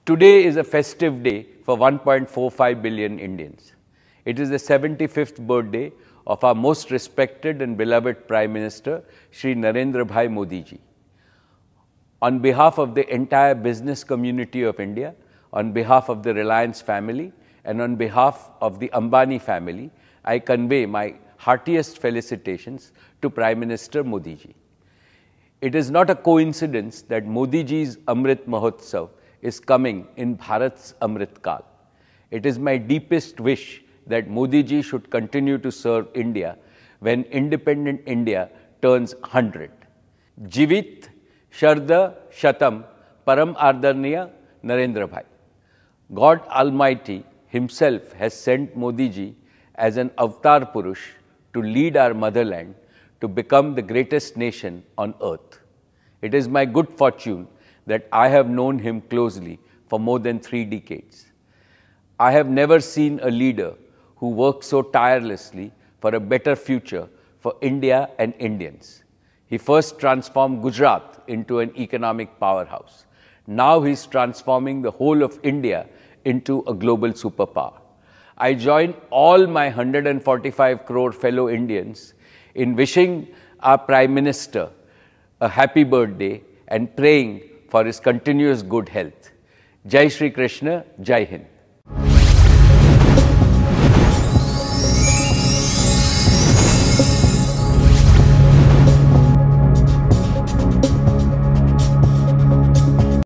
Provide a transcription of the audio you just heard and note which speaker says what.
Speaker 1: Today is a festive day for 1.45 billion Indians. It is the 75th birthday of our most respected and beloved Prime Minister, Shri Narendra Modi ji. On behalf of the entire business community of India, on behalf of the Reliance family, and on behalf of the Ambani family, I convey my heartiest felicitations to Prime Minister Modi ji. It is not a coincidence that Modi ji's Amrit Mahotsav is coming in Bharat's Amrit Kal. It is my deepest wish that Modi ji should continue to serve India when independent India turns 100. Jivit Sharda Shatam Param Ardarniya Narendra Bhai. God Almighty Himself has sent Modi ji as an avatar Purush to lead our motherland to become the greatest nation on earth. It is my good fortune that I have known him closely for more than 3 decades. I have never seen a leader who works so tirelessly for a better future for India and Indians. He first transformed Gujarat into an economic powerhouse. Now he is transforming the whole of India into a global superpower. I join all my 145 crore fellow Indians in wishing our Prime Minister a happy birthday and praying for his continuous good health. Jai Shri Krishna, Jai Hind.